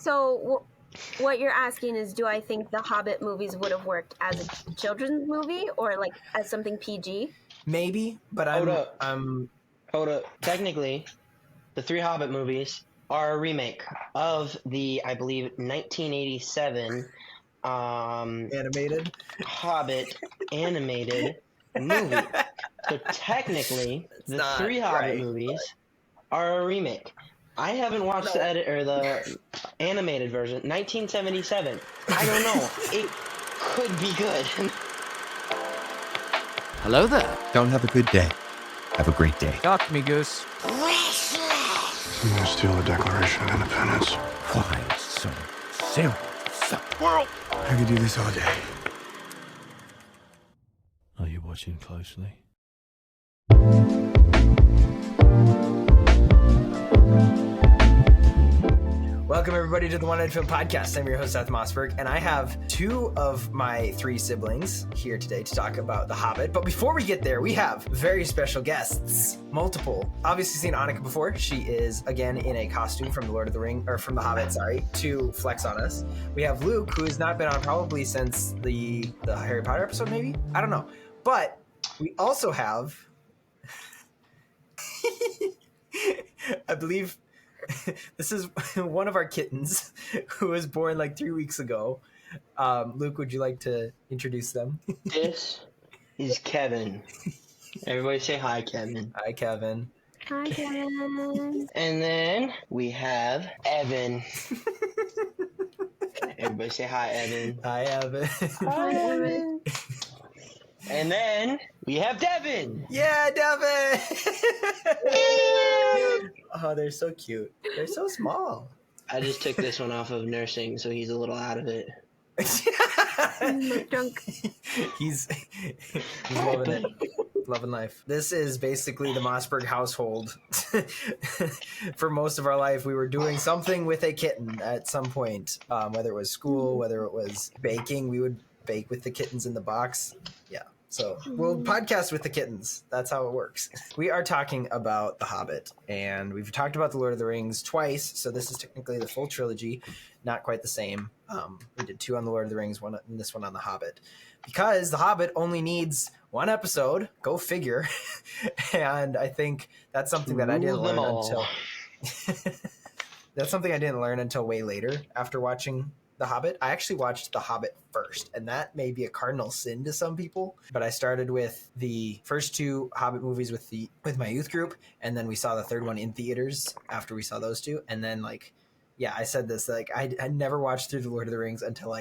So what you're asking is, do I think the Hobbit movies would have worked as a children's movie or like as something PG? Maybe, but Hold up. I'm Hold up. Technically, the three Hobbit movies are a remake of the, I believe, 1987 animated. Hobbit animated movie. So technically, the not three Hobbit right. movies are a remake. I haven't watched the animated version, 1977. I don't know. It could be good. Hello there. Don't have a good day. Have a great day. Talk to me, Goose. I'm gonna steal the Declaration of Independence. Why so serious? World! I could do this all day. Are you watching closely? Welcome everybody to the One Night Film Podcast. I'm your host Seth Mossberg, and I have two of my three siblings here today to talk about The Hobbit. But before we get there, we have very special guests, multiple. Obviously seen Annika before. She is again in a costume from The Hobbit, to flex on us. We have Luke, who has not been on probably since the Harry Potter episode, maybe? I don't know. But we also have, I believe, this is one of our kittens who was born like 3 weeks ago. Luke, would you like to introduce them? This is Kevin. Everybody say hi, Kevin. Hi, Kevin. Hi, Kevin. And then we have Evan. Everybody say hi, Evan. Hi, Evan. Hi, Evan. And then we have Devin. Yeah, Devin. Oh, they're so cute. They're so small. I just took this one off of nursing, so he's a little out of it. Drunk. He's loving it. Loving life. This is basically the Mossberg household. For most of our life, we were doing something with a kitten at some point. Whether it was school, whether it was baking, we would bake with the kittens in the box. Yeah. So we'll podcast with the kittens. That's how it works. We are talking about The Hobbit, and we've talked about The Lord of the Rings twice, so this is technically the full trilogy, not quite the same. We did two on The Lord of the Rings, one and this one on The Hobbit, because The Hobbit only needs one episode. Go figure. And I think that's something that I didn't learn until that's something I didn't learn until way later after watching The Hobbit. I actually watched The Hobbit first, and that may be a cardinal sin to some people, but I started with the first two Hobbit movies with my youth group, and then we saw the third one in theaters after we saw those two, and then I said this, I never watched through The Lord of the Rings until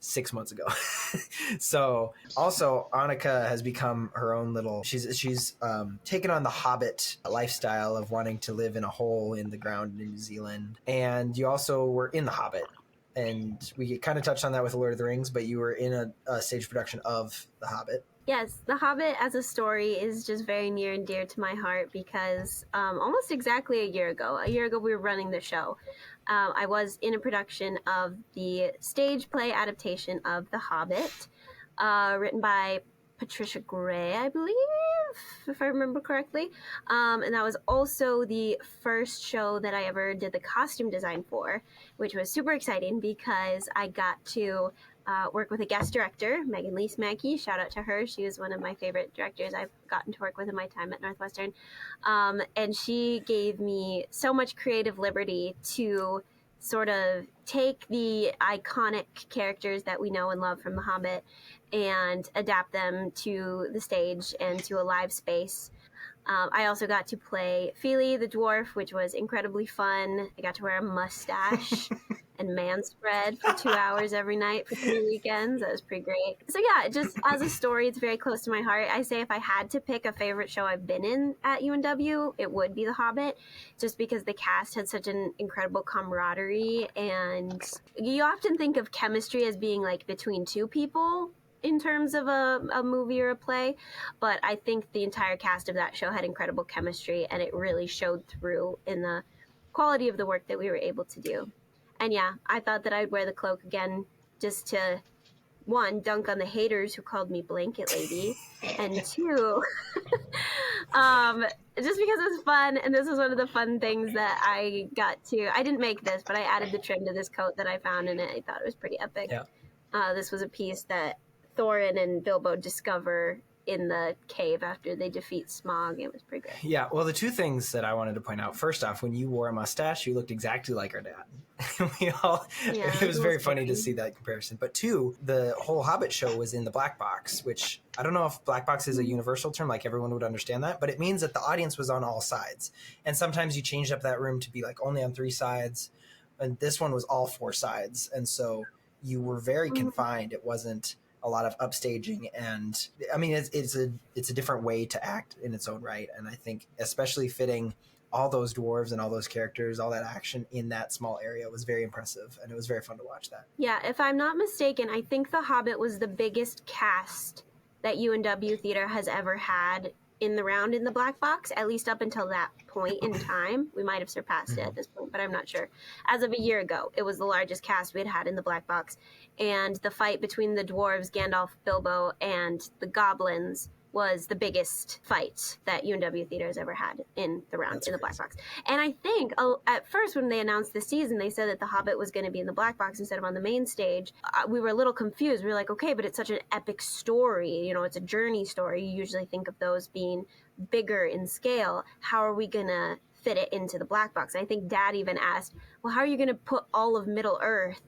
6 months ago. So also Annika has become her own little, she's taken on the Hobbit lifestyle of wanting to live in a hole in the ground in New Zealand. And you also were in The Hobbit, and we kind of touched on that with The Lord of the Rings, but you were in a stage production of The Hobbit. Yes, The Hobbit as a story is just very near and dear to my heart because almost exactly a year ago we were running the show. I was in a production of the stage play adaptation of The Hobbit, written by Patricia Gray, I believe, if I remember correctly. And that was also the first show that I ever did the costume design for, which was super exciting because I got to work with a guest director, Megan Lee Mackey. Shout out to her. She was one of my favorite directors I've gotten to work with in my time at Northwestern. And she gave me so much creative liberty to sort of take the iconic characters that we know and love from The Hobbit and adapt them to the stage and to a live space. I also got to play Feely the dwarf, which was incredibly fun. I got to wear a mustache and man spread for 2 hours every night for 3 weekends. That was pretty great. So yeah, just as a story, it's very close to my heart. I say if I had to pick a favorite show I've been in at UNW, it would be The Hobbit, just because the cast had such an incredible camaraderie. And you often think of chemistry as being between two people in terms of a movie or a play, but I think the entire cast of that show had incredible chemistry, and it really showed through in the quality of the work that we were able to do. And yeah, I thought that I'd wear the cloak again just to, one, dunk on the haters who called me Blanket Lady, and two, Just because it was fun, and this was one of the fun things that I got to. I didn't make this, but I added the trim to this coat that I found, and I thought it was pretty epic. Yeah. This was a piece that Thorin and Bilbo discover in the cave after they defeat Smaug. It was pretty great. Yeah, well, the two things that I wanted to point out, first off, when you wore a mustache, you looked exactly like our dad. It was very funny to see that comparison. But two, the whole Hobbit show was in the black box, which I don't know if black box is a universal term, like everyone would understand that, but it means that the audience was on all sides. And sometimes you changed up that room to be like only on 3 sides, and this one was all 4 sides. And so you were very confined. It wasn't a lot of upstaging, and I mean it's a different way to act in its own right, and I think especially fitting all those dwarves and all those characters, all that action in that small area was very impressive, and it was very fun to watch that. Yeah, if I'm not mistaken, I think The Hobbit was the biggest cast that UNW Theater has ever had in the round in the black box, at least up until that point in time. We might have surpassed it at this point, but I'm not sure. As of a year ago, it was the largest cast we had had in the black box, and the fight between the dwarves, Gandalf, Bilbo, and the goblins was the biggest fight that UNW Theater has ever had in the round in the black box. And I think at first when they announced the season, they said that The Hobbit was going to be in the black box instead of on the main stage. We were a little confused. We were like, okay, but it's such an epic story. You know, it's a journey story. You usually think of those being bigger in scale. How are we going to fit it into the black box? And I think Dad even asked, well, how are you going to put all of Middle Earth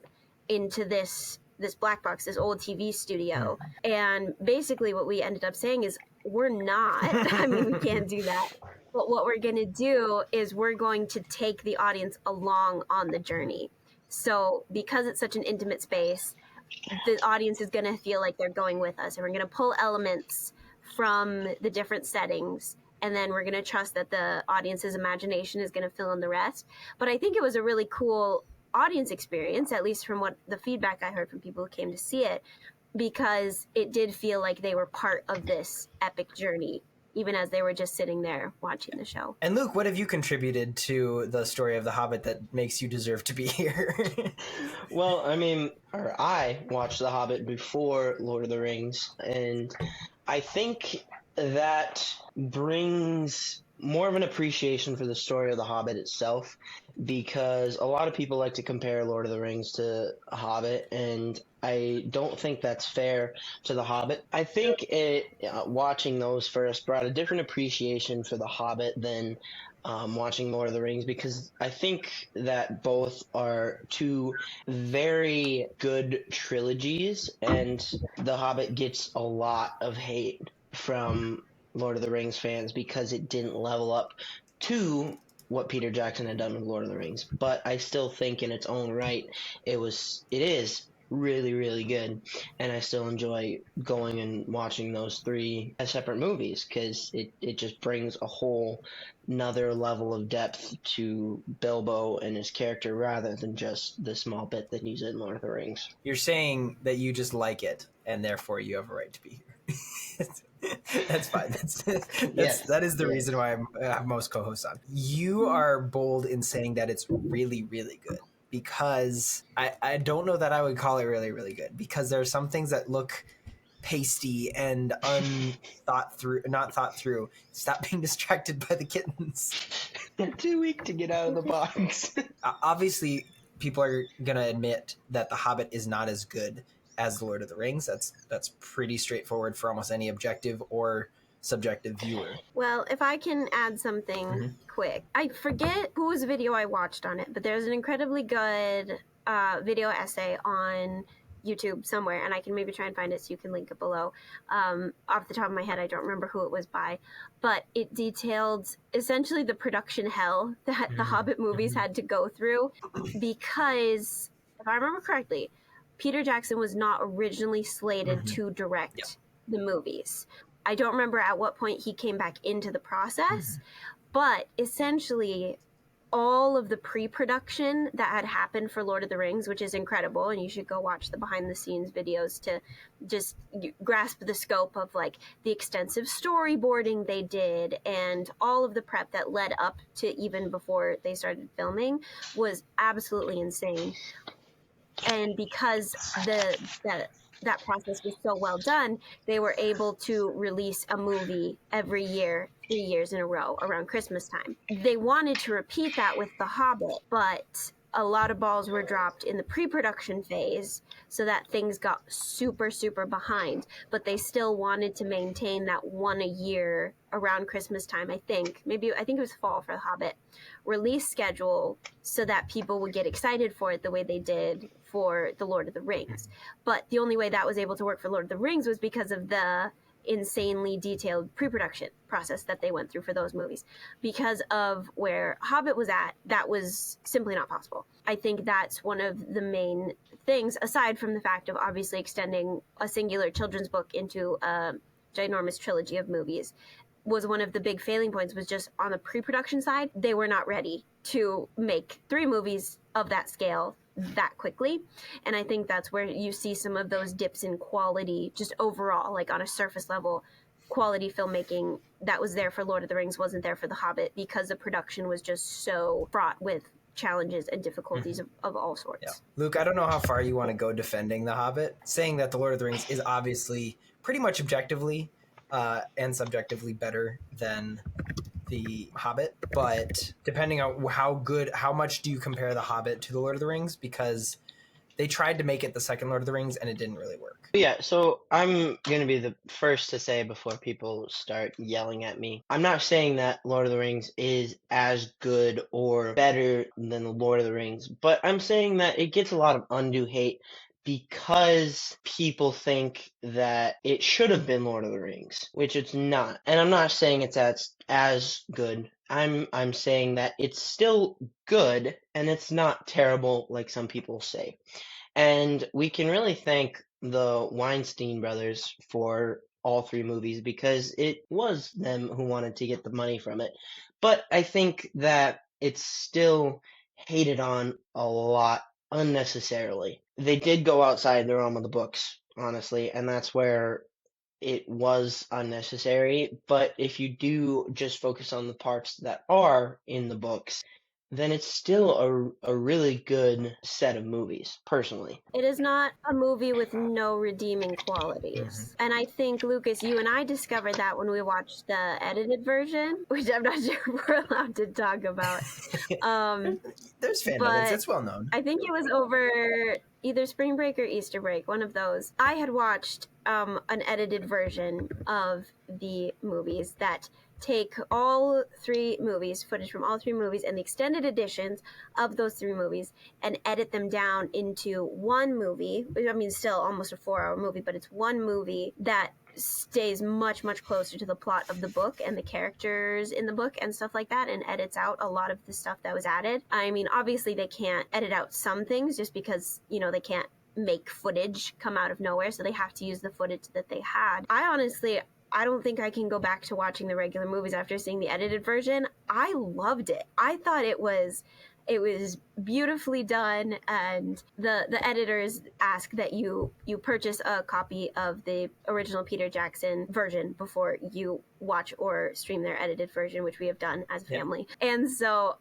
into this black box, this old TV studio? And basically what we ended up saying is we're not. I mean, we can't do that. But what we're going to do is we're going to take the audience along on the journey. So because it's such an intimate space, the audience is going to feel like they're going with us. And we're going to pull elements from the different settings, and then we're going to trust that the audience's imagination is going to fill in the rest. But I think it was a really cool audience experience, at least from what the feedback I heard from people who came to see it, because it did feel like they were part of this epic journey, even as they were just sitting there watching the show. And Luke, what have you contributed to the story of The Hobbit that makes you deserve to be here? Well, I watched The Hobbit before Lord of the Rings, and I think that brings more of an appreciation for the story of The Hobbit itself, because a lot of people like to compare Lord of the Rings to Hobbit, and I don't think that's fair to The Hobbit. I think watching those first brought a different appreciation for The Hobbit than watching Lord of the Rings, because I think that both are two very good trilogies, and The Hobbit gets a lot of hate from Lord of the Rings fans because it didn't level up to what Peter Jackson had done with Lord of the Rings. But I still think in its own right, it is really, really good, and I still enjoy going and watching those 3 as separate movies, because it just brings a whole another level of depth to Bilbo and his character, rather than just the small bit that he's in Lord of the Rings. You're saying that you just like it, and therefore you have a right to be here. That's fine. That is the reason why I have most co-hosts on. You are bold in saying that it's really, really good, because I don't know that I would call it really, really good, because there are some things that look pasty and not thought through. Stop being distracted by the kittens. They're too weak to get out of the box. Obviously, people are going to admit that The Hobbit is not as good as Lord of the Rings. That's pretty straightforward for almost any objective or subjective viewer. Well, if I can add something quick. I forget whose video I watched on it, but there's an incredibly good video essay on YouTube somewhere, and I can maybe try and find it so you can link it below. Off the top of my head, I don't remember who it was by, but it detailed essentially the production hell that the Hobbit movies had to go through, because, if I remember correctly, Peter Jackson was not originally slated to direct the movies. I don't remember at what point he came back into the process, but essentially all of the pre-production that had happened for Lord of the Rings, which is incredible, and you should go watch the behind-the-scenes videos to just grasp the scope of like the extensive storyboarding they did and all of the prep that led up to even before they started filming, was absolutely insane. And because that process was so well done, they were able to release a movie every year 3 years in a row around Christmas time. They wanted to repeat that with The Hobbit, but a lot of balls were dropped in the pre-production phase so that things got super, super behind. But they still wanted to maintain that one a year around Christmas time, I think. I think it was fall for The Hobbit release schedule so that people would get excited for it the way they did for The Lord of the Rings. But the only way that was able to work for Lord of the Rings was because of the insanely detailed pre-production process that they went through for those movies. Because of where Hobbit was at, that was simply not possible. I think that's one of the main things, aside from the fact of obviously extending a singular children's book into a ginormous trilogy of movies, was one of the big failing points. Was just on the pre-production side, they were not ready to make 3 movies of that scale that quickly. And I think that's where you see some of those dips in quality, just overall, like on a surface level, quality filmmaking that was there for Lord of the Rings wasn't there for The Hobbit, because the production was just so fraught with challenges and difficulties of all sorts. Yeah. Luke, I don't know how far you want to go defending The Hobbit, saying that The Lord of the Rings is obviously pretty much objectively and subjectively better than The Hobbit, but depending on how much do you compare The Hobbit to The Lord of the Rings? Because they tried to make it the second Lord of the Rings and it didn't really work. Yeah, so I'm going to be the first to say before people start yelling at me, I'm not saying that Lord of the Rings is as good or better than the Lord of the Rings, but I'm saying that it gets a lot of undue hate because people think that it should have been Lord of the Rings, which it's not. And I'm not saying it's as good. I'm saying that it's still good and it's not terrible like some people say. And we can really thank the Weinstein brothers for all 3 movies because it was them who wanted to get the money from it. But I think that it's still hated on a lot unnecessarily. They did go outside the realm of the books, honestly, and that's where it was unnecessary. But if you do just focus on the parts that are in the books, then it's still a really good set of movies, personally. It is not a movie with no redeeming qualities. And I think, Lucas, you and I discovered that when we watched the edited version, which I'm not sure we're allowed to talk about. There's fan edits, it's well known. I think it was over either spring break or Easter break, one of those. I had watched an edited version of the movies that take all 3 movies, footage from all 3 movies, and the extended editions of those 3 movies, and edit them down into one movie. I mean, still almost a 4-hour movie, but it's one movie that stays much, much closer to the plot of the book and the characters in the book and stuff like that, and edits out a lot of the stuff that was added. I mean, obviously they can't edit out some things just because, they can't make footage come out of nowhere, so they have to use the footage that they had. I don't think I can go back to watching the regular movies after seeing the edited version. I loved it. I thought it was beautifully done, and the editors ask that you purchase a copy of the original Peter Jackson version before you watch or stream their edited version, which we have done as a family. And so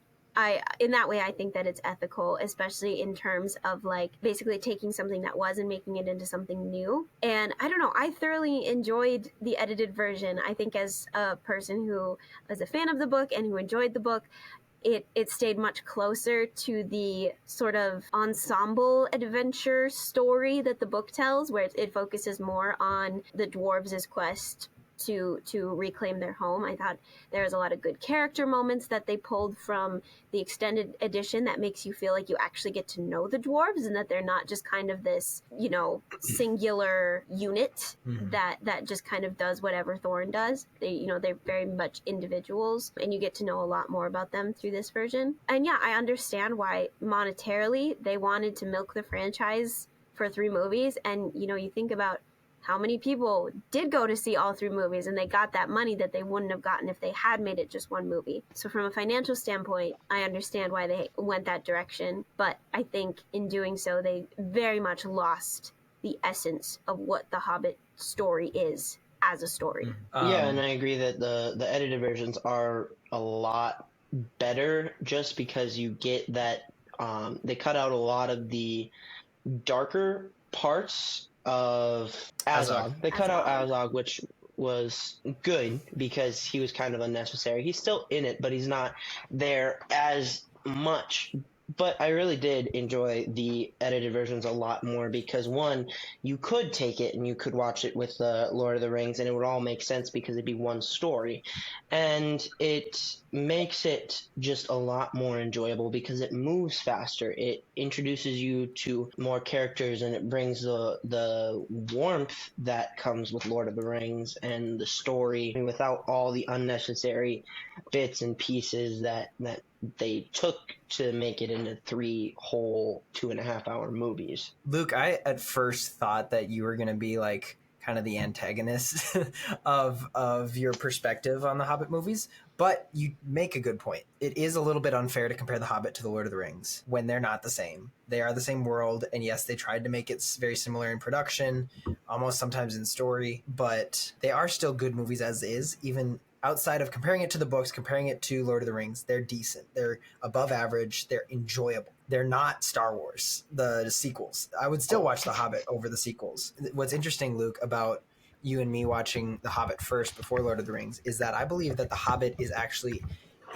in that way, I think that it's ethical, especially in terms of like basically taking something that was and making it into something new. And I don't know, I thoroughly enjoyed the edited version. I think as a person who was a fan of the book and who enjoyed the book, it stayed much closer to the sort of ensemble adventure story that the book tells, where it focuses more on the dwarves' quest to reclaim their home. I thought there was a lot of good character moments that they pulled from the extended edition that makes you feel like you actually get to know the dwarves and that they're not just kind of this, singular unit that just kind of does whatever Thorin does. They're very much individuals, and you get to know a lot more about them through this version. And yeah, I understand why monetarily they wanted to milk the franchise for 3 movies. And, you think about how many people did go to see all 3 movies and they got that money that they wouldn't have gotten if they had made it just one movie. So from a financial standpoint, I understand why they went that direction. But I think in doing so, they very much lost the essence of what the Hobbit story is as a story. Yeah, and I agree that the edited versions are a lot better just because you get that they cut out a lot of the darker parts of Azog. They cut out Azog, which was good because he was kind of unnecessary. He's still in it, but he's not there as much. But I really did enjoy the edited versions a lot more because, one, you could take it and you could watch it with Lord of the Rings and it would all make sense because it'd be one story. And it makes it just a lot more enjoyable because it moves faster. It introduces you to more characters and it brings the warmth that comes with Lord of the Rings and the story without all the unnecessary bits and pieces that they took to make it into 3 whole 2.5 hour movies. Luke, I at first thought that you were going to be like kind of the antagonist of your perspective on the Hobbit movies, but you make a good point. It is a little bit unfair to compare the Hobbit to the Lord of the Rings when they're not the same. They are the same world, and yes, they tried to make it very similar in production, almost sometimes in story, but they are still good movies as is, even outside of comparing it to the books, comparing it to Lord of the Rings. They're decent. They're above average. They're enjoyable. They're not Star Wars, the sequels. I would still watch The Hobbit over the sequels. What's interesting, Luke, about you and me watching The Hobbit first before Lord of the Rings is that I believe that The Hobbit is actually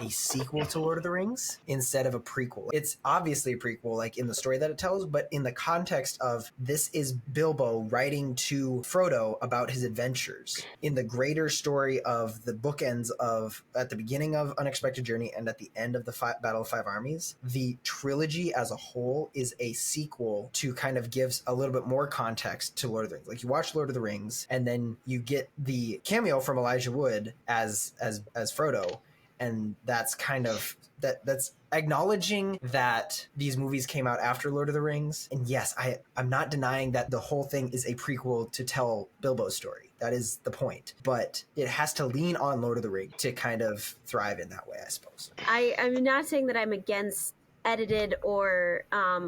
a sequel to Lord of the Rings instead of a prequel. It's obviously a prequel, like in the story that it tells, but in the context of this is Bilbo writing to Frodo about his adventures in the greater story of the bookends of at the beginning of Unexpected Journey and at the end of the Battle of Five Armies. The trilogy as a whole is a sequel to kind of gives a little bit more context to Lord of the Rings. Like you watch Lord of the Rings and then you get the cameo from Elijah Wood as Frodo. And that's kind of that's acknowledging that these movies came out after Lord of the Rings. And yes, I'm not denying that the whole thing is a prequel to tell Bilbo's story. That is the point. But it has to lean on Lord of the Rings to kind of thrive in that way, I suppose. I'm not saying that I'm against edited or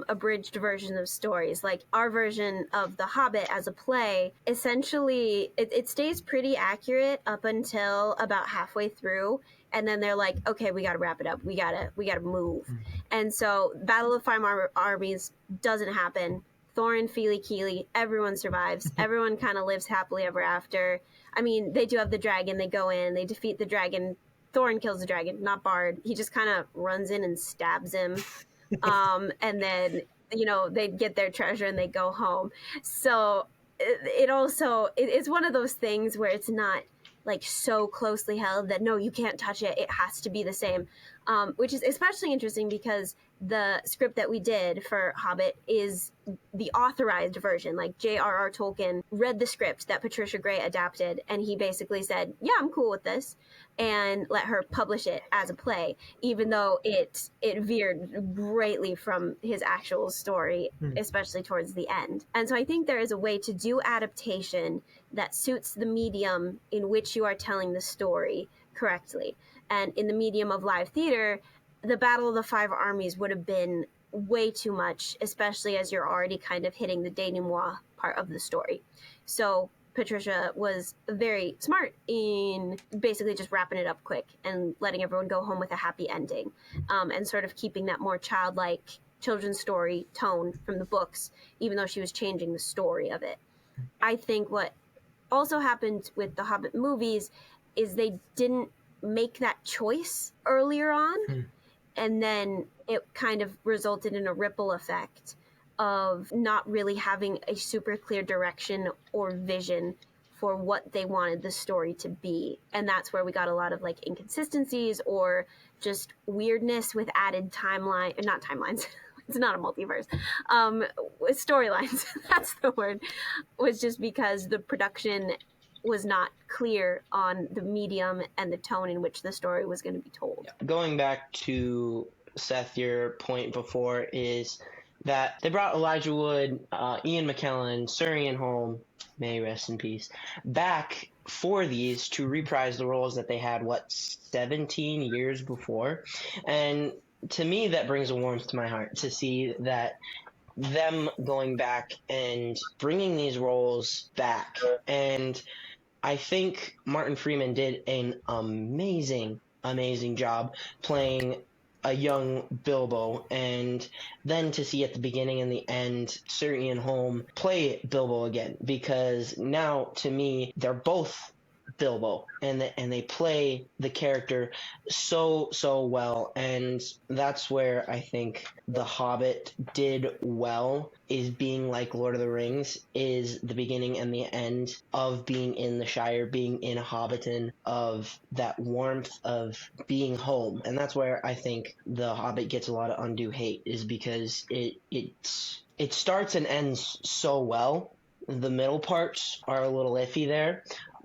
abridged versions of stories. Like our version of The Hobbit as a play, essentially it stays pretty accurate up until about halfway through, and then they're like, okay, we gotta wrap it up, we gotta move. And so Battle of Five Armies doesn't happen. Thorin, Fili, Kili, everyone survives. Everyone kind of lives happily ever after. I mean, they do have the dragon, they go in, they defeat the dragon. Thorin kills the dragon, not Bard. He just kind of runs in and stabs him. And then, they get their treasure and they go home. So it's one of those things where it's not like so closely held that no, you can't touch it. It has to be the same, which is especially interesting because the script that we did for Hobbit is the authorized version. Like J.R.R. Tolkien read the script that Patricia Gray adapted, and he basically said, yeah, I'm cool with this, and let her publish it as a play, even though it veered greatly from his actual story, especially towards the end. And so I think there is a way to do adaptation that suits the medium in which you are telling the story correctly. And in the medium of live theater, the Battle of the Five Armies would have been way too much, especially as you're already kind of hitting the denouement part of the story. So Patricia was very smart in basically just wrapping it up quick and letting everyone go home with a happy ending, and sort of keeping that more childlike children's story tone from the books, even though she was changing the story of it. I think what also happened with the Hobbit movies is they didn't make that choice earlier on. And then it kind of resulted in a ripple effect of not really having a super clear direction or vision for what they wanted the story to be. And that's where we got a lot of like inconsistencies or just weirdness with added not timelines. It's not a multiverse. Storylines, that's the word, was just because the production was not clear on the medium and the tone in which the story was going to be told. Going back to Seth, your point before is that they brought Elijah Wood, Ian McKellen, Surian Holm, may rest in peace, back for these to reprise the roles that they had, 17 years before? And to me, that brings a warmth to my heart to see that them going back and bringing these roles back. And I think Martin Freeman did an amazing job playing a young Bilbo, and then to see at the beginning and the end Surian Holm play Bilbo again, because now to me they're both Bilbo, and they play the character so well, and that's where I think The Hobbit did well, is being like Lord of the Rings, is the beginning and the end of being in the Shire, being in Hobbiton, of that warmth of being home. And that's where I think The Hobbit gets a lot of undue hate, is because it starts and ends so well. The middle parts are a little iffy there,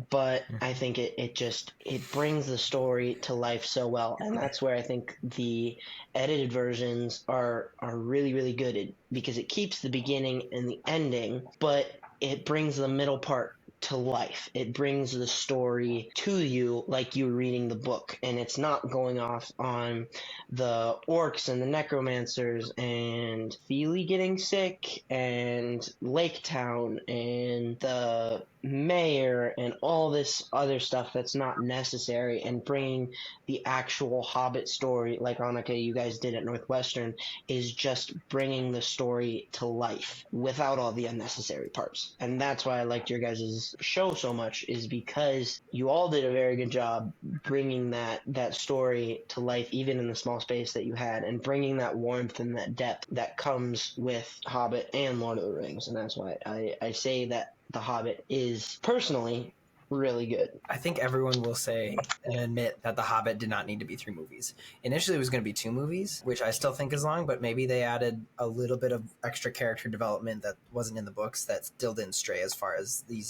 but I think it brings the story to life so well, and that's where I think the edited versions are really really good, because it keeps the beginning and the ending, but it brings the middle part to life. It brings the story to you like you're reading the book, and it's not going off on the orcs and the necromancers and Feely getting sick and Lake Town and the mayor and all this other stuff that's not necessary, and bringing the actual Hobbit story, like Annika, you guys did at Northwestern, is just bringing the story to life without all the unnecessary parts. And that's why I liked your guys' show so much, is because you all did a very good job bringing that story to life, even in the small space that you had, and bringing that warmth and that depth that comes with Hobbit and Lord of the Rings. And that's why I say that The Hobbit is personally really good. I think everyone will say and admit that The Hobbit did not need to be 3 movies. Initially, it was going to be 2 movies, which I still think is long, but maybe they added a little bit of extra character development that wasn't in the books that still didn't stray as far as the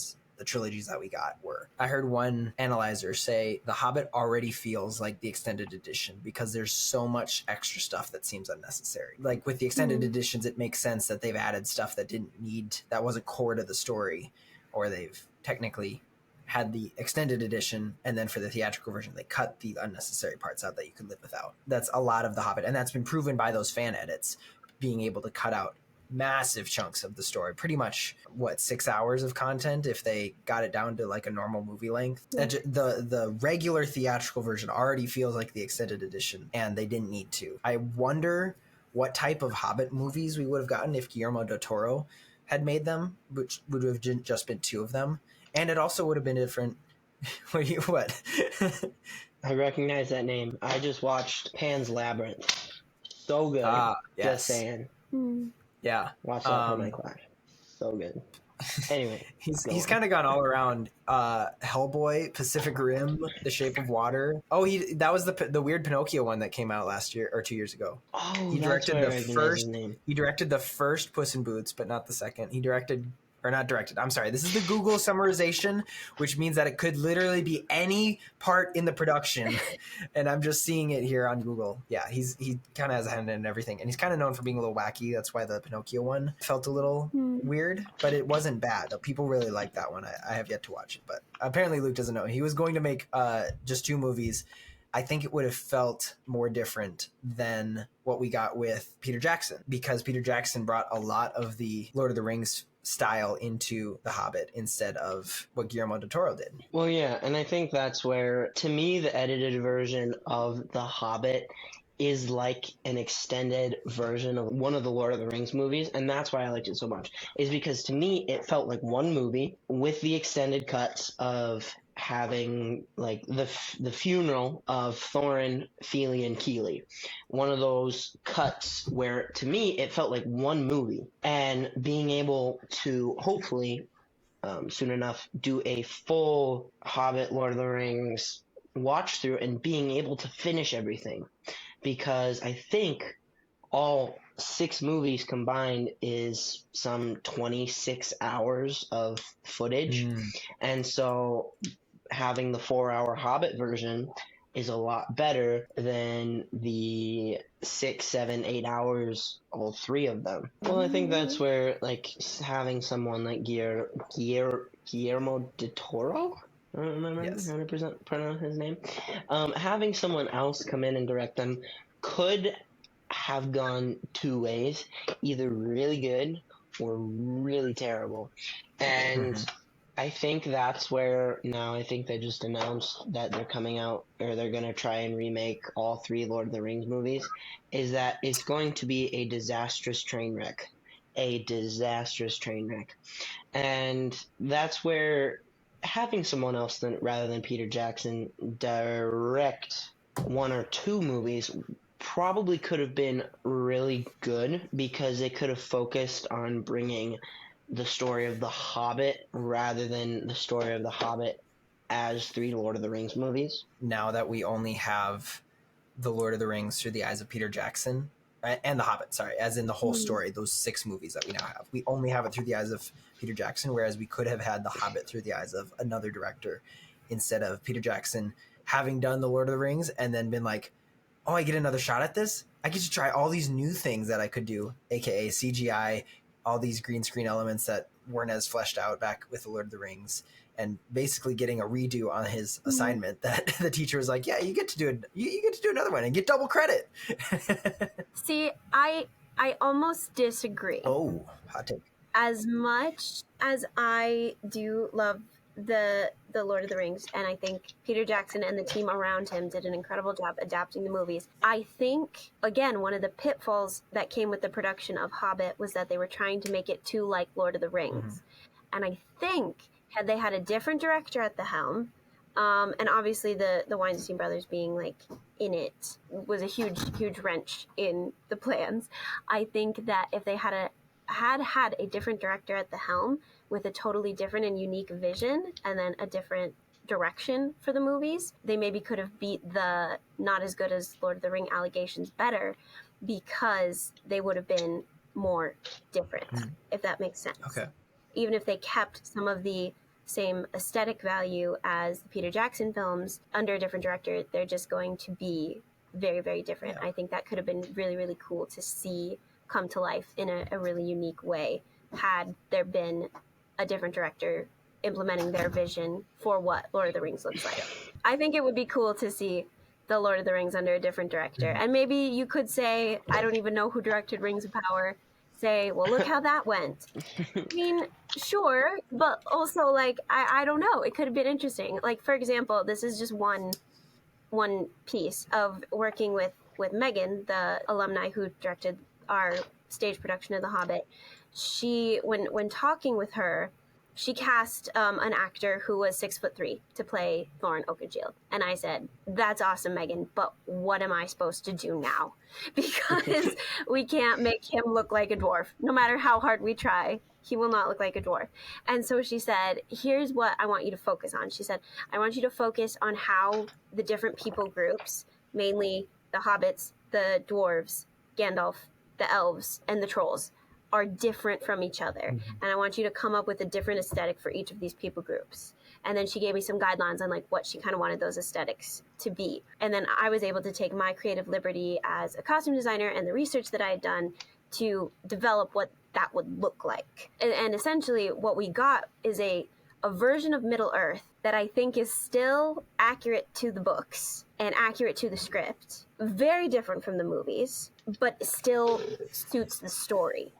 trilogies that we got were. I heard one analyzer say The Hobbit already feels like the extended edition because there's so much extra stuff that seems unnecessary. Like with the extended editions, it makes sense that they've added stuff that wasn't core to the story, or they've technically had the extended edition, and then for the theatrical version they cut the unnecessary parts out that you could live without. That's a lot of The Hobbit, and that's been proven by those fan edits, being able to cut out massive chunks of the story, pretty much 6 hours of content if they got it down to like a normal movie length. The regular theatrical version already feels like the extended edition, and they didn't need to. I wonder what type of Hobbit movies we would have gotten if Guillermo del Toro had made them, which would have just been 2 of them. And it also would have been different. What? I recognize that name. I just watched Pan's Labyrinth. So good. Yes. Just saying. Yeah. Watch that for my class. So good. Anyway. he's kind of gone all around. Hellboy, Pacific Rim, The Shape of Water. Oh, that was the weird Pinocchio one that came out last year or 2 years ago. Oh, he directed that's where I recognize his name. He directed the first Puss in Boots, but not the second. He directed. Or not directed. I'm sorry. This is the Google summarization, which means that it could literally be any part in the production. And I'm just seeing it here on Google. Yeah, he kind of has a hand in everything. And he's kind of known for being a little wacky. That's why the Pinocchio one felt a little weird, but it wasn't bad. People really liked that one. I have yet to watch it, but apparently Luke doesn't know. He was going to make just 2 movies. I think it would have felt more different than what we got with Peter Jackson, because Peter Jackson brought a lot of the Lord of the Rings style into The Hobbit instead of what Guillermo del Toro did. Well, yeah, and I think that's where, to me, the edited version of The Hobbit is like an extended version of one of the Lord of the Rings movies, and that's why I liked it so much, is because to me it felt like one movie with the extended cuts of having like the funeral of Thorin, Feely, and Keely. One of those cuts where to me it felt like one movie, and being able to hopefully soon enough do a full Hobbit, Lord of the Rings watch through, and being able to finish everything, because I think all 6 movies combined is some 26 hours of footage. And so having the 4-hour Hobbit version is a lot better than the 6, 7, 8 hours, all 3 of them. Well, I think that's where, like, having someone like Guillermo del Toro, I don't remember 100% pronounce his name, having someone else come in and direct them could have gone 2 ways, either really good or really terrible. And I think that's where now I think they just announced that they're coming out, or they're going to try and remake all 3 Lord of the Rings movies, is that it's going to be a disastrous train wreck. And that's where having someone else rather than Peter Jackson direct one or two movies probably could have been really good because they could have focused on bringing the story of the Hobbit rather than the story of the Hobbit as three Lord of the Rings movies. Now that we only have the Lord of the Rings through the eyes of Peter Jackson and the Hobbit, sorry, as in the whole story, those 6 movies that we now have, we only have it through the eyes of Peter Jackson, whereas we could have had the Hobbit through the eyes of another director instead of Peter Jackson having done the Lord of the Rings and then been like, oh, I get another shot at this. I get to try all these new things that I could do, aka CGI, all these green screen elements that weren't as fleshed out back with the Lord of the Rings, and basically getting a redo on his assignment that the teacher was like, yeah, you get to do it. You get to do another one and get double credit. See, I almost disagree. Oh, hot take. As much as I do love the Lord of the Rings, and I think Peter Jackson and the team around him did an incredible job adapting the movies, I think, again, one of the pitfalls that came with the production of Hobbit was that they were trying to make it too like Lord of the Rings. And I think had they had a different director at the helm, and obviously the Weinstein brothers being like in it was a huge wrench in the plans. I think that if they had a different director at the helm with a totally different and unique vision and then a different direction for the movies, they maybe could have beat the not as good as Lord of the Ring allegations better because they would have been more different, if that makes sense. Okay. Even if they kept some of the same aesthetic value as the Peter Jackson films under a different director, they're just going to be very, very different. I think that could have been really, really cool to see come to life in a really unique way had there been a different director implementing their vision for what Lord of the Rings looks like. I think it would be cool to see the Lord of the Rings under a different director. And maybe you could say, I don't even know who directed Rings of Power, say, well, look how that went. I mean, sure, but also, like, I don't know. It could have been interesting. Like, for example, this is just one piece of working with Megan, the alumni who directed our stage production of The Hobbit. She, when talking with her, she cast an actor who was 6'3" to play Thorin Oakenshield. And I said, that's awesome, Megan, but what am I supposed to do now? Because we can't make him look like a dwarf. No matter how hard we try, he will not look like a dwarf. And so she said, here's what I want you to focus on. She said, I want you to focus on how the different people groups, mainly the hobbits, the dwarves, Gandalf, the elves, and the trolls, are different from each other. And I want you to come up with a different aesthetic for each of these people groups. And then she gave me some guidelines on like what she kind of wanted those aesthetics to be. And then I was able to take my creative liberty as a costume designer and the research that I had done to develop what that would look like. And essentially what we got is a version of Middle Earth that I think is still accurate to the books and accurate to the script. Very different from the movies, but still suits the story.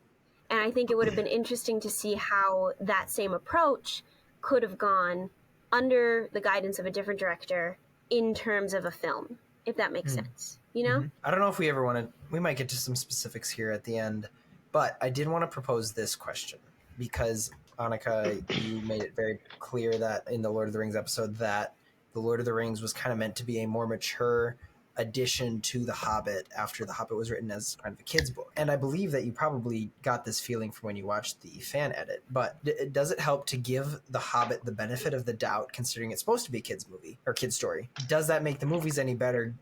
And I think it would have been interesting to see how that same approach could have gone under the guidance of a different director in terms of a film, if that makes sense, you know? I don't know if we ever want to, we might get to some specifics here at the end, but I did want to propose this question because Annika, you made it very clear that in the Lord of the Rings episode that the Lord of the Rings was kind of meant to be a more mature addition to The Hobbit after The Hobbit was written as kind of a kid's book. And I believe that you probably got this feeling from when you watched the fan edit, but does it help to give The Hobbit the benefit of the doubt considering it's supposed to be a kid's movie or kid's story? Does that make the movies any better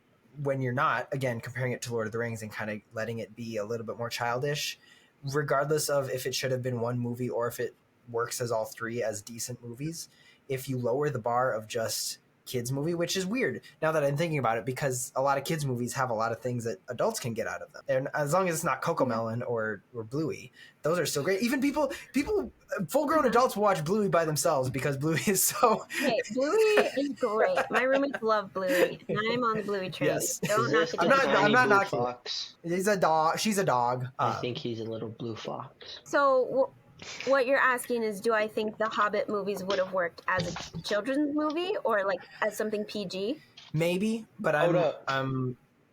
when you're not, again, comparing it to Lord of the Rings and kind of letting it be a little bit more childish, regardless of if it should have been one movie or if it works as all three as decent movies? If you lower the bar of just kids movie, which is weird now that I'm thinking about it, because a lot of kids movies have a lot of things that adults can get out of them, and as long as it's not Cocomelon or Bluey, those are still great. Even people full-grown adults will watch Bluey by themselves because Bluey is so Hey, Bluey is great. My roommates love Bluey, and I'm on the Bluey train. Yes. Don't knock it I'm down. not blue knocking. fox. He's a dog. She's a dog. I think he's a little blue fox. So what you're asking is, do I think the Hobbit movies would have worked as a children's movie or like as something PG? Maybe, but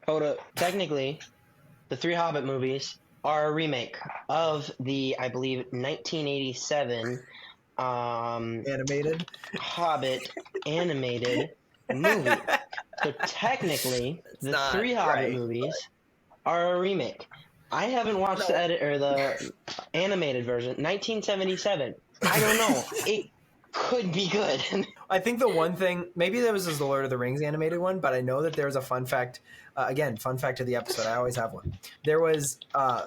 Hold up. Technically, the three Hobbit movies are a remake of the, I believe, 1987 Animated. Hobbit animated movie. So technically, It's the not 3 Hobbit right, movies are a remake. I haven't watched the animated version, 1977. I don't know. It could be good. I think the one thing, maybe there was the Lord of the Rings animated one, but I know that there's a fun fact. Again, fun fact of the episode. I always have one. There was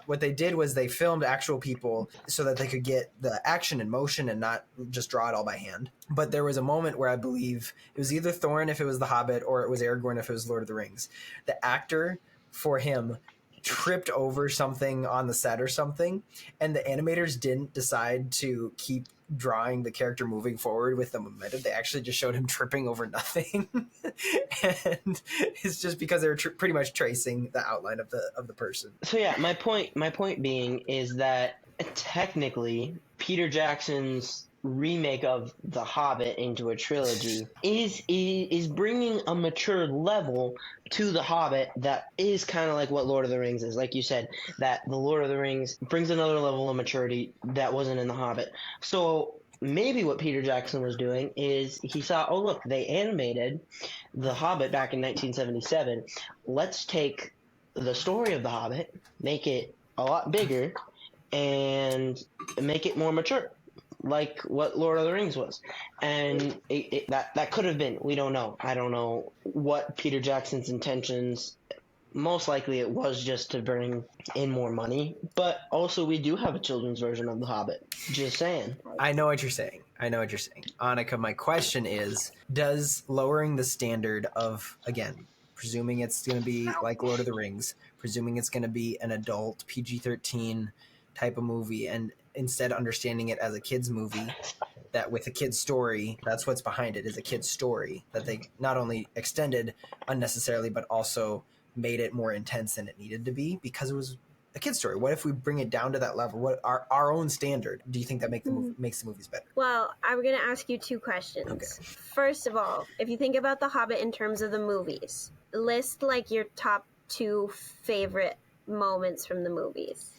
what they did was they filmed actual people so that they could get the action and motion and not just draw it all by hand. But there was a moment where I believe it was either Thorin if it was The Hobbit or it was Aragorn if it was Lord of the Rings. The actor for him tripped over something on the set or something, and the animators didn't decide to keep drawing the character moving forward with the momentum. They actually just showed him tripping over nothing. And it's just because they were pretty much tracing the outline of the person. So yeah, my point being is that technically Peter Jackson's remake of The Hobbit into a trilogy is bringing a mature level to The Hobbit that is kind of like what Lord of the Rings is. Like you said, that the Lord of the Rings brings another level of maturity that wasn't in The Hobbit. So maybe what Peter Jackson was doing is he saw, oh look, they animated The Hobbit back in 1977. Let's take the story of The Hobbit, make it a lot bigger, and make it more mature, like what Lord of the Rings was. And that could have been. We don't know. I don't know what Peter Jackson's intentions. Most likely it was just to bring in more money, but also we do have a children's version of The Hobbit. Just saying. I know what you're saying. Annika, my question is, does lowering the standard of, again, presuming it's going to be like Lord of the Rings, presuming it's going to be an adult PG-13 type of movie, and instead understanding it as a kid's movie, that with a kid's story, that's what's behind it, is a kid's story, that they not only extended unnecessarily, but also made it more intense than it needed to be because it was a kid's story. What if we bring it down to that level? What our own standard? Do you think that makes the movies better? Well, I'm going to ask you 2 questions. Okay. First of all, if you think about The Hobbit in terms of the movies, list like your top 2 favorite moments from the movies.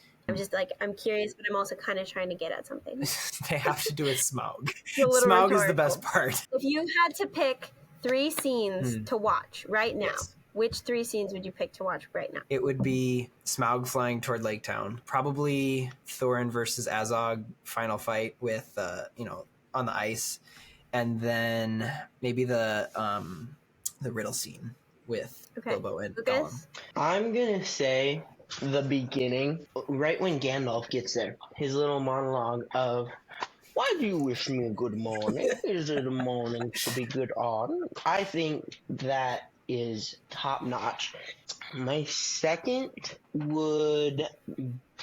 I'm curious, but I'm also kind of trying to get at something. They have to do with Smaug. Smaug Smaug is the best part. If you had to pick 3 scenes to watch right now, Yes. which 3 scenes would you pick to watch right now? It would be Smaug flying toward Lake Town. Probably Thorin versus Azog final fight with on the ice, and then maybe the riddle scene with Bilbo and Lukas? Gollum. I'm gonna say the beginning, right when Gandalf gets there, his little monologue of, "Why do you wish me a good morning? Is it a morning to be good on?" I think that is top notch. My second would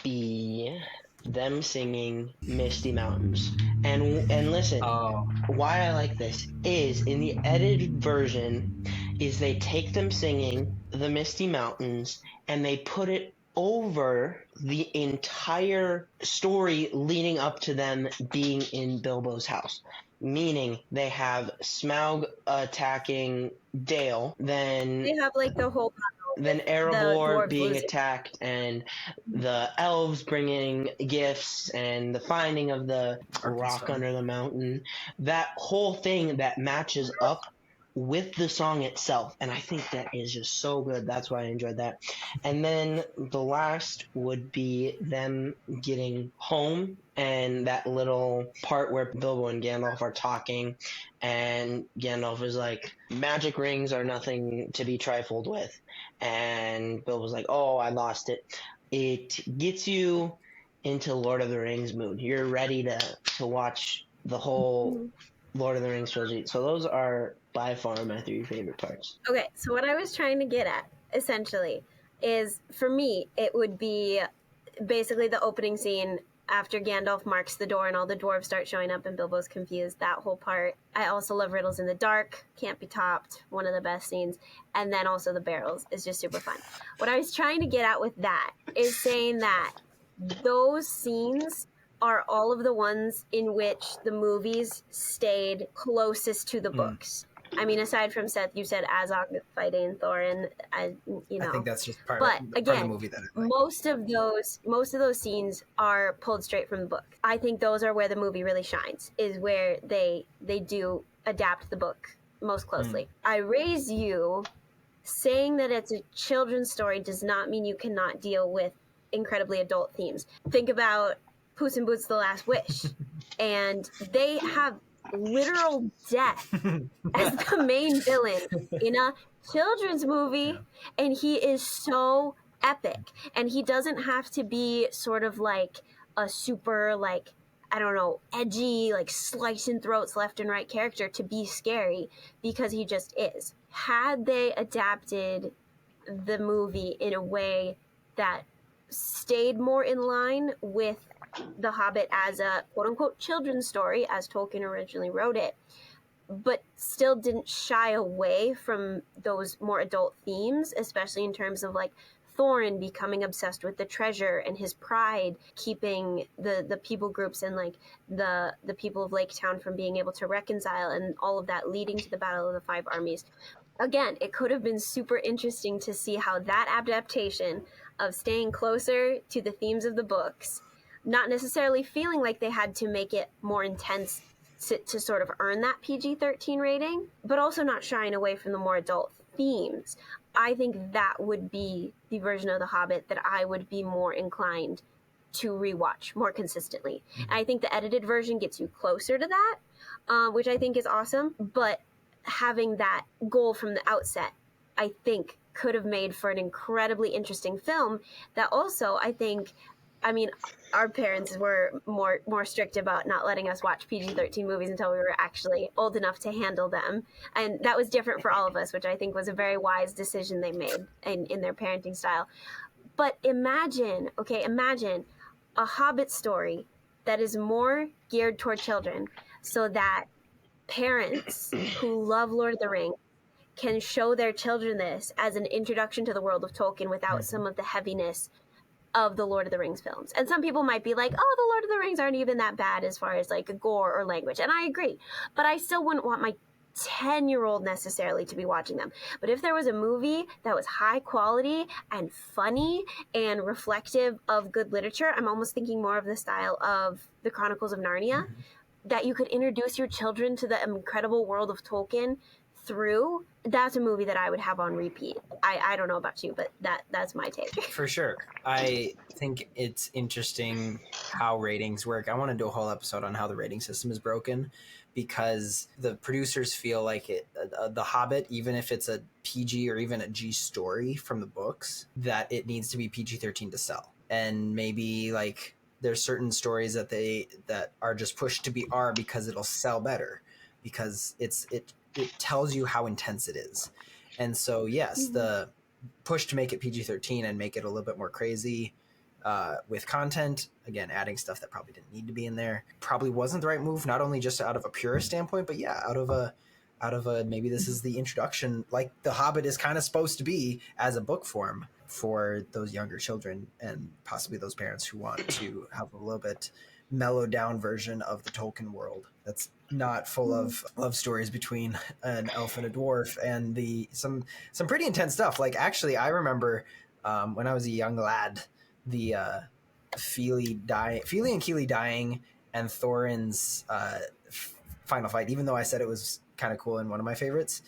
be them singing Misty Mountains. And listen, why I like this is in the edited version is they take them singing the Misty Mountains and they put it over the entire story leading up to them being in Bilbo's house. Meaning they have Smaug attacking Dale, then They have like the whole then the Erebor dwarves being losing. attacked, and the elves bringing gifts, and the finding of the rock under the mountain. That whole thing that matches up with the song itself, and I think that is just so good. That's why I enjoyed that. And then the last would be them getting home, and that little part where Bilbo and Gandalf are talking, and Gandalf is like, "Magic rings are nothing to be trifled with," and Bilbo's like, "Oh, I lost it." It gets you into Lord of the Rings mood. You're ready to watch the whole Lord of the Rings trilogy. So those are by far my 3 favorite parts. Okay, so what I was trying to get at, essentially, is for me, it would be basically the opening scene after Gandalf marks the door and all the dwarves start showing up and Bilbo's confused, that whole part. I also love Riddles in the Dark, can't be topped, one of the best scenes. And then also the barrels is just super fun. What I was trying to get at with that is saying that those scenes are all of the ones in which the movies stayed closest to the books. I mean, aside from Seth, you said Azog fighting Thorin, I think that's just part But of again, the movie that I like. most of those scenes are pulled straight from the book. I think those are where the movie really shines, is where they do adapt the book most closely. I Raise You, saying that it's a children's story does not mean you cannot deal with incredibly adult themes. Think about Puss in Boots: The Last Wish, and they have literal death as the main villain in a children's movie, and he is so epic. And he doesn't have to be sort of like a super, like, I don't know, edgy, like slicing throats left and right character to be scary, because he just is. Had they adapted the movie in a way that stayed more in line with The Hobbit as a quote-unquote children's story, as Tolkien originally wrote it, but still didn't shy away from those more adult themes, especially in terms of like Thorin becoming obsessed with the treasure and his pride, keeping the people groups and like the people of Lake Town from being able to reconcile, and all of that leading to the Battle of the Five Armies. Again, it could have been super interesting to see how that adaptation of staying closer to the themes of the books, not necessarily feeling like they had to make it more intense to sort of earn that PG-13 rating, but also not shying away from the more adult themes. I think that would be the version of The Hobbit that I would be more inclined to rewatch more consistently. And I think the edited version gets you closer to that, which I think is awesome, but having that goal from the outset, I think could have made for an incredibly interesting film that also, I think, I mean, our parents were more strict about not letting us watch PG-13 movies until we were actually old enough to handle them. And that was different for all of us, which I think was a very wise decision they made in their parenting style. But imagine a Hobbit story that is more geared toward children, so that parents who love Lord of the Rings can show their children this as an introduction to the world of Tolkien without some of the heaviness of the Lord of the Rings films. And some people might be like, oh, the Lord of the Rings aren't even that bad as far as like gore or language. And I agree. But I still wouldn't want my 10-year-old necessarily to be watching them. But if there was a movie that was high quality and funny and reflective of good literature, I'm almost thinking more of the style of the Chronicles of Narnia, that you could introduce your children to the incredible world of Tolkien through, that's a movie that I would have on repeat. I don't know about you, but that's my take. For sure. I think it's interesting how ratings work. I want to do a whole episode on how the rating system is broken, because the producers feel like The Hobbit, even if it's a PG or even a G story from the books, that it needs to be PG-13 to sell. And maybe like there's certain stories that are just pushed to be R because it'll sell better, because it tells you how intense it is. And so yes, the push to make it PG-13 and make it a little bit more crazy with content, again, adding stuff that probably didn't need to be in there, probably wasn't the right move, not only just out of a purist standpoint, but yeah, out of a maybe this is the introduction, like The Hobbit is kind of supposed to be as a book form for those younger children and possibly those parents who want to have a little bit mellowed down version of the Tolkien world that's not full of love stories between an elf and a dwarf and some pretty intense stuff. Like, actually, I remember when I was a young lad, the Fili and Kili dying and Thorin's final fight, even though I said it was kind of cool and one of my favorites,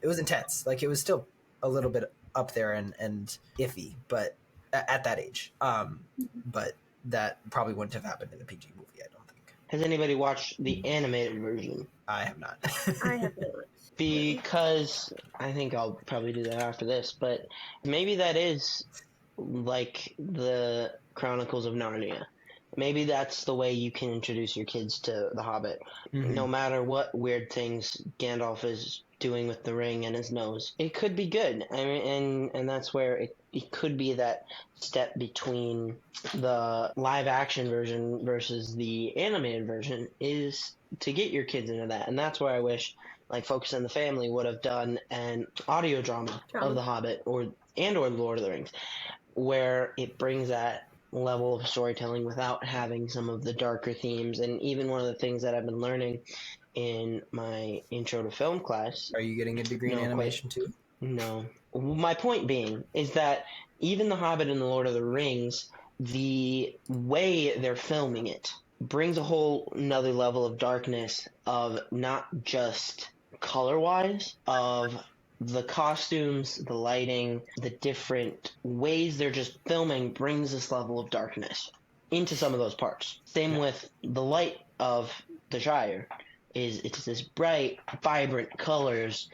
it was intense. Like, it was still a little bit up there and iffy, but at that age. But that probably wouldn't have happened in a PG movie, I don't think. Has anybody watched the animated version? I have not. I have not. Because I think I'll probably do that after this, but maybe that is like the Chronicles of Narnia. Maybe that's the way you can introduce your kids to The Hobbit. Mm-hmm. No matter what weird things Gandalf is doing with the ring and his nose, it could be good. I mean, and that's where it could be that step between the live action version versus the animated version, is to get your kids into that. And that's where I wish, like, Focus on the Family would have done an audio drama of The Hobbit or Lord of the Rings, where it brings that level of storytelling without having some of the darker themes. And even one of the things that I've been learning in my intro to film class. Are you getting a degree in No, animation too? No. My point being is that even The Hobbit and The Lord of the Rings, the way they're filming it brings a whole another level of darkness of not just color-wise, of the costumes, the lighting, the different ways they're just filming brings this level of darkness into some of those parts. Same with the light of the Shire. It's this bright, vibrant colors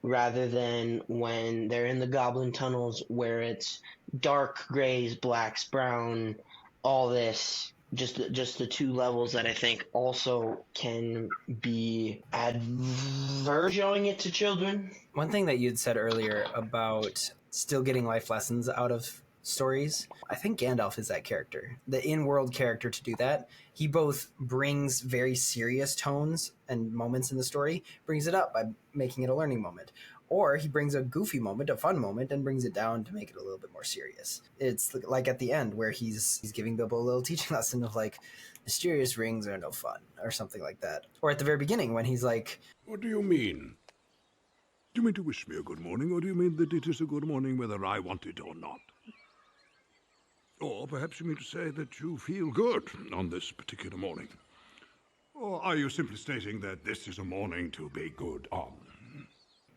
rather than when they're in the goblin tunnels where it's dark grays, blacks, brown, all this. Just the two levels that I think also can be adverse showing it to children. One thing that you'd said earlier about still getting life lessons out of stories, I think Gandalf is that character, the in-world character to do that. He both brings very serious tones and moments in the story, brings it up by making it a learning moment, or he brings a goofy moment, a fun moment, and brings it down to make it a little bit more serious. It's like at the end where he's giving Bilbo a little teaching lesson of like, mysterious rings are no fun, or something like that. Or at the very beginning when he's like, What do you mean? Do you mean to wish me a good morning, or do you mean that it is a good morning whether I want it or not? Or perhaps you mean to say that you feel good on this particular morning? Or are you simply stating that this is a morning to be good on?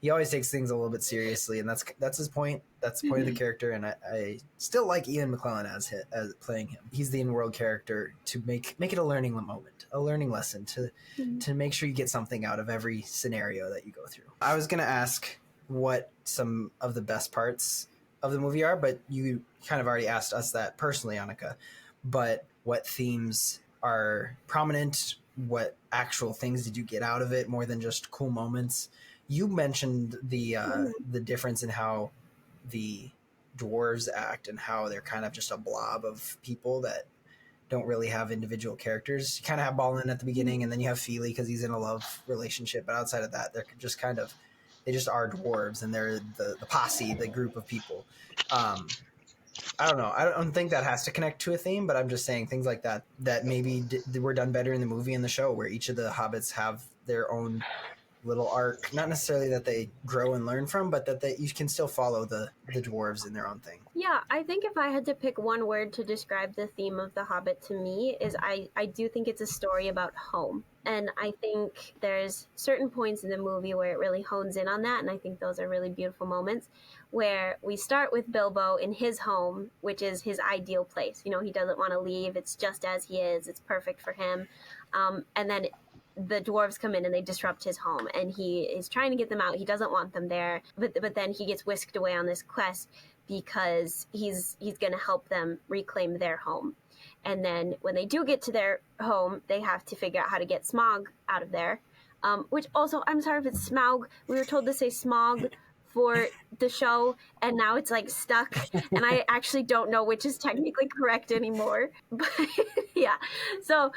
he always takes things a little bit seriously, and that's his point. That's the point of the character, and I still like Ian McKellen as playing him. He's the in-world character to make it a learning moment, a learning lesson to make sure you get something out of every scenario that you go through. I was gonna ask what some of the best parts of the movie are, but you kind of already asked us that personally, Annika. But what themes are prominent? What actual things did you get out of it more than just cool moments? You mentioned the difference in how the dwarves act and how they're kind of just a blob of people that don't really have individual characters. You kind of have Balin at the beginning, and then you have Feely because he's in a love relationship. But outside of that, they're just kind of they just are dwarves, and they're the posse, the group of people. I don't know. I don't think that has to connect to a theme, but I'm just saying things like that maybe were done better in the movie and the show, where each of the hobbits have their own little arc, not necessarily that they grow and learn from, but that you can still follow the dwarves in their own thing. Yeah, I think if I had to pick one word to describe the theme of The Hobbit to me is I do think it's a story about home. And I think there's certain points in the movie where it really hones in on that, and I think those are really beautiful moments where we start with Bilbo in his home, which is his ideal place. You know, he doesn't want to leave. It's just as he is. It's perfect for him. And then the dwarves come in and they disrupt his home, and he is trying to get them out. He doesn't want them there, but then he gets whisked away on this quest because he's going to help them reclaim their home. And then when they do get to their home, they have to figure out how to get Smaug out of there. Which also, I'm sorry if it's Smaug. We were told to say Smaug for the show, and now it's like stuck, and I actually don't know which is technically correct anymore. But yeah, so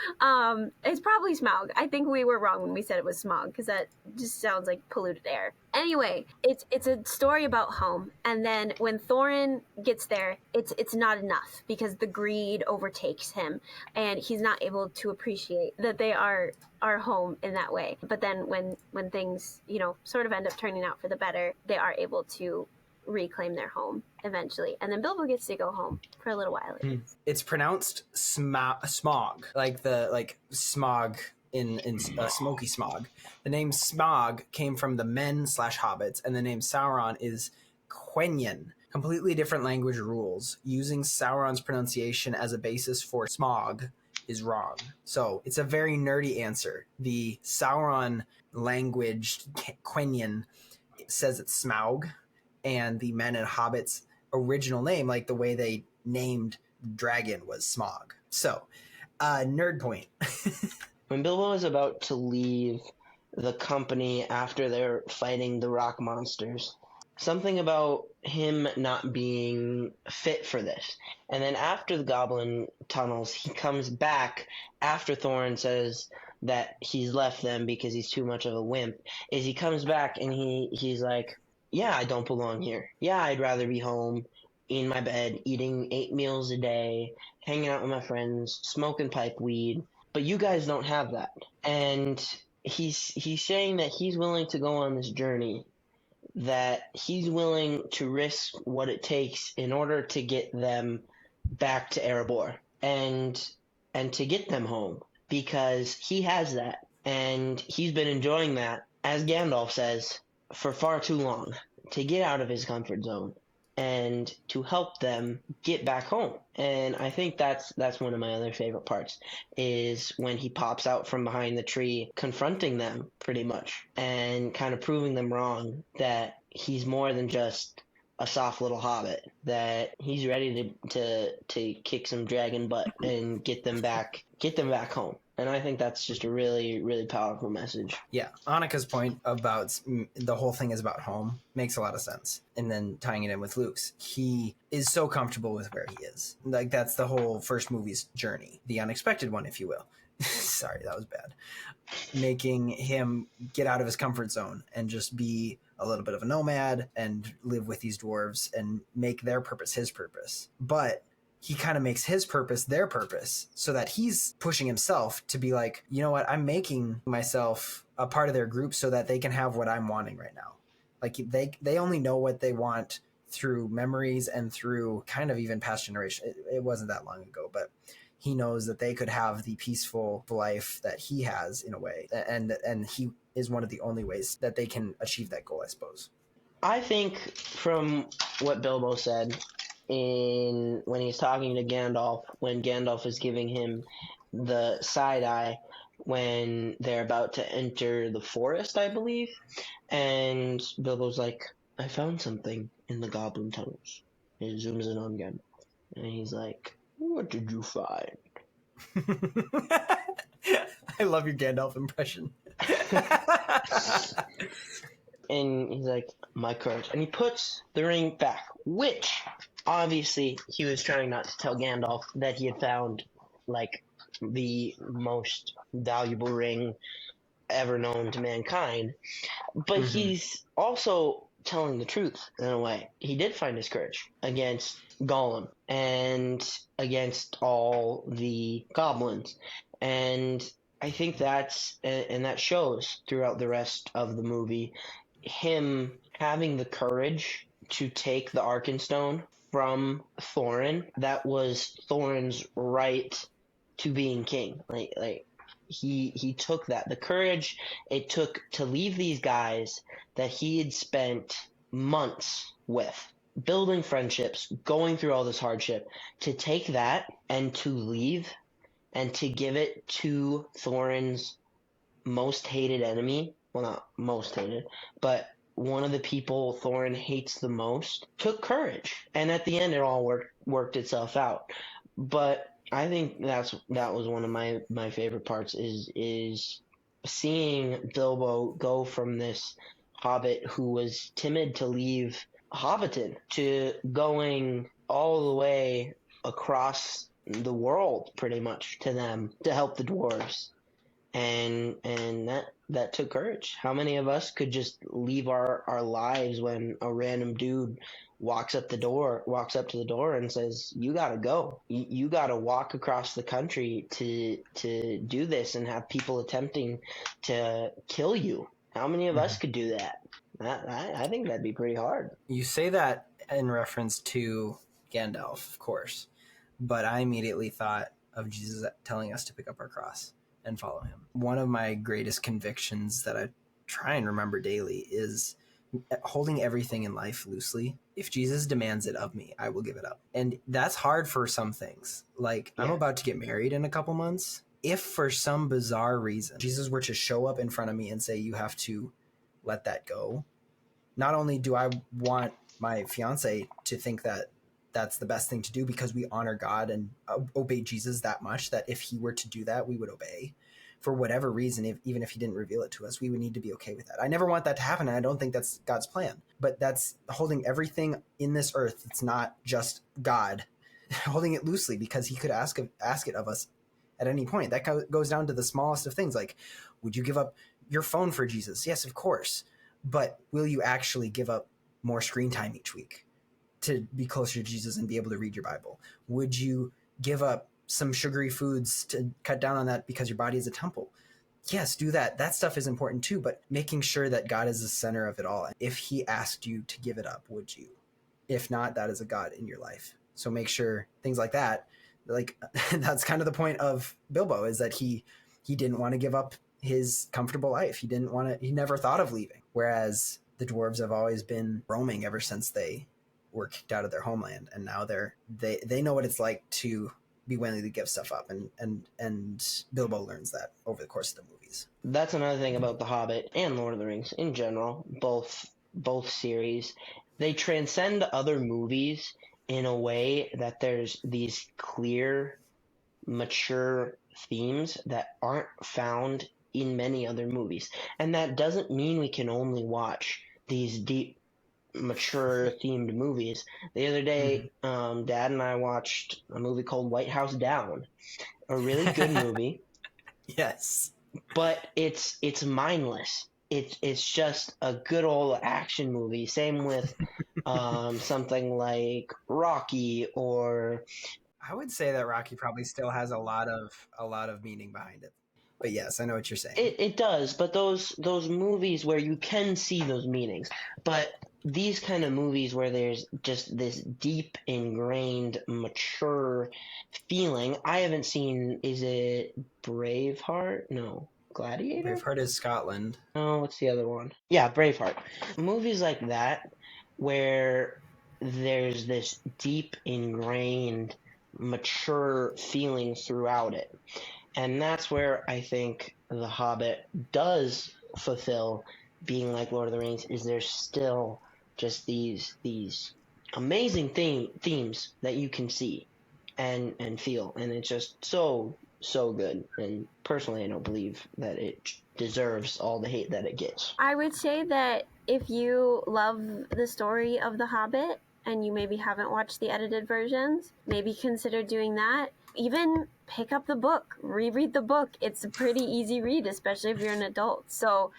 it's probably Smaug. I think we were wrong when we said it was Smaug, because that just sounds like polluted air. Anyway, it's a story about home, and then when Thorin gets there, it's not enough because the greed overtakes him, and he's not able to appreciate that they are home in that way. But then when things, you know, sort of end up turning out for the better, they are able to reclaim their home eventually, and then Bilbo gets to go home for a little while. It's pronounced smog, like smog in smoky smog. The name Smog came from the men/hobbits, and the name Sauron is Quenya. Completely different language rules. Using Sauron's pronunciation as a basis for smog is wrong. So it's a very nerdy answer. The Sauron language, Quenya, says it's Smaug, and the men and hobbits' original name, like the way they named dragon, was Smog. So, nerd point. When Bilbo is about to leave the company after they're fighting the rock monsters, something about him not being fit for this. And then after the goblin tunnels, he comes back after Thorin says that he's left them because he's too much of a wimp. He comes back and he's like, yeah, I don't belong here. Yeah, I'd rather be home in my bed, eating 8 meals a day, hanging out with my friends, smoking pipe weed. But you guys don't have that. And he's saying that he's willing to go on this journey, that he's willing to risk what it takes in order to get them back to Erebor and to get them home, because he has that and he's been enjoying that, as Gandalf says, for far too long, to get out of his comfort zone and to help them get back home. And I think that's one of my other favorite parts, is when he pops out from behind the tree, confronting them pretty much, and kind of proving them wrong, that he's more than just a soft little hobbit, that he's ready to kick some dragon butt and get them back home. And I think that's just a really, really powerful message. Yeah, Annika's point about the whole thing is about home makes a lot of sense. And then tying it in with Luke's, he is so comfortable with where he is. Like, that's the whole first movie's journey, the unexpected one, if you will. Sorry, that was bad. Making him get out of his comfort zone and just be a little bit of a nomad and live with these dwarves and make their purpose his purpose. But he kind of makes his purpose their purpose, so that he's pushing himself to be like, you know what, I'm making myself a part of their group so that they can have what I'm wanting right now. Like, they only know what they want through memories and through kind of even past generation. It wasn't that long ago, but he knows that they could have the peaceful life that he has, in a way, and he is one of the only ways that they can achieve that goal, I suppose. I think from what Bilbo said when he's talking to Gandalf, when Gandalf is giving him the side eye when they're about to enter the forest, I believe, and Bilbo's like, I found something in the goblin tunnels. He zooms in on Gandalf, and he's like, what did you find? I love your Gandalf impression. And he's like, my courage. And he puts the ring back, which obviously he was trying not to tell Gandalf that he had found, like, the most valuable ring ever known to mankind. But he's also telling the truth in a way. He did find his courage against Gollum and against all the goblins. And I think that shows throughout the rest of the movie, him having the courage to take the Arkenstone from Thorin. That was Thorin's right to being king. Like he took that. The courage it took to leave these guys that he had spent months with, building friendships, going through all this hardship, to take that and to leave and to give it to Thorin's most hated enemy. Well, not most hated, but one of the people Thorin hates the most, took courage. And at the end, it all worked itself out. But I think that was one of my favorite parts, is seeing Bilbo go from this hobbit who was timid to leave Hobbiton to going all the way across the world, pretty much, to them to help the dwarves. And that took courage. How many of us could just leave our lives when a random dude walks up to the door and says, you gotta go. You gotta walk across the country to do this and have people attempting to kill you. How many of us could do that? I think that'd be pretty hard. You say that in reference to Gandalf, of course, but I immediately thought of Jesus telling us to pick up our cross and follow him. One of my greatest convictions that I try and remember daily is holding everything in life loosely. If Jesus demands it of me, I will give it up. And that's hard for some things. Like, I'm about to get married in a couple months. If for some bizarre reason Jesus were to show up in front of me and say, you have to let that go, not only do I want my fiance to think that that's the best thing to do because we honor God and obey Jesus that much, that if he were to do that, we would obey for whatever reason. Even if he didn't reveal it to us, we would need to be okay with that. I never want that to happen, and I don't think that's God's plan. But that's holding everything in this earth. It's not just God, holding it loosely, because he could ask it of us at any point. That goes down to the smallest of things. Like, would you give up your phone for Jesus? Yes, of course. But will you actually give up more screen time each week to be closer to Jesus and be able to read your Bible? Would you give up some sugary foods to cut down on that because your body is a temple? yes, do that. That stuff is important too, but making sure that God is the center of it all. If he asked you to give it up, would you? If not, that is a God in your life. So make sure things like that, like that's kind of the point of Bilbo, is that he didn't want to give up his comfortable life. He never thought of leaving. Whereas the dwarves have always been roaming ever since they were kicked out of their homeland. And now they know what it's like to be willing to give stuff up. And Bilbo learns that over the course of the movies. That's another thing about The Hobbit and Lord of the Rings in general, both series. They transcend other movies in a way that there's these clear, mature themes that aren't found in many other movies. And that doesn't mean we can only watch these deep, mature themed movies. The other day, Dad and I watched a movie called White House Down, a really good movie. Yes. But it's mindless. It's just a good old action movie. Same with something like Rocky, or I would say that Rocky probably still has a lot of meaning behind it. But yes, I know what you're saying. it does. But those movies where you can see those meanings, but these kind of movies where there's just this deep, ingrained, mature feeling. I haven't seen. Is it Braveheart? No. Gladiator? Braveheart is Scotland. Oh, what's the other one? Yeah, Braveheart. Movies like that where there's this deep, ingrained, mature feeling throughout it. And that's where I think The Hobbit does fulfill being like Lord of the Rings, is there's still just these amazing themes that you can see and feel. And it's just so good, and personally I don't believe that it deserves all the hate that it gets. I would say that if you love the story of The Hobbit and you maybe haven't watched the edited versions, maybe consider doing that. Even pick up the book, reread the book. It's a pretty easy read, especially if you're an adult. So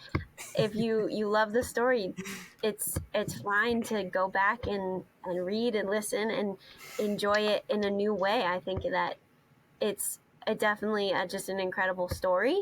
if you love the story, it's fine to go back and read and listen and enjoy it in a new way. I think that it's definitely just an incredible story,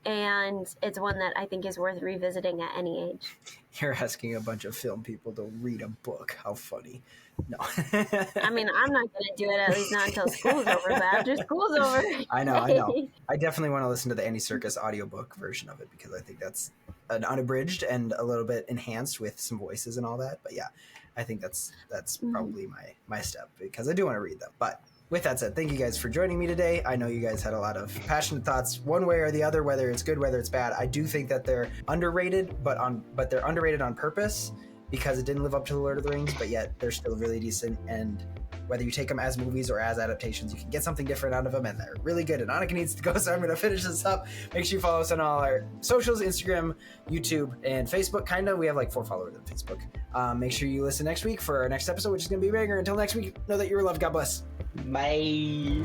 and it's one that I think is worth revisiting at any age. You're asking a bunch of film people to read a book. How funny. No. I mean, I'm not going to do it, at least not until school's over, but after school's over. I know. I definitely want to listen to the Andy Serkis audiobook version of it, because I think that's an unabridged and a little bit enhanced with some voices and all that. But yeah, I think that's probably my step, because I do want to read them. But with that said, thank you guys for joining me today. I know you guys had a lot of passionate thoughts one way or the other, whether it's good, whether it's bad. I do think that they're underrated, but they're underrated on purpose, because it didn't live up to the Lord of the Rings, but yet they're still really decent. And whether you take them as movies or as adaptations, you can get something different out of them, and they're really good. And Annika needs to go, so I'm going to finish this up. Make sure you follow us on all our socials, Instagram, YouTube, and Facebook. We have like 4 followers on Facebook. Make sure you listen next week for our next episode, which is going to be bigger. Until next week, know that you are loved. God bless. Bye.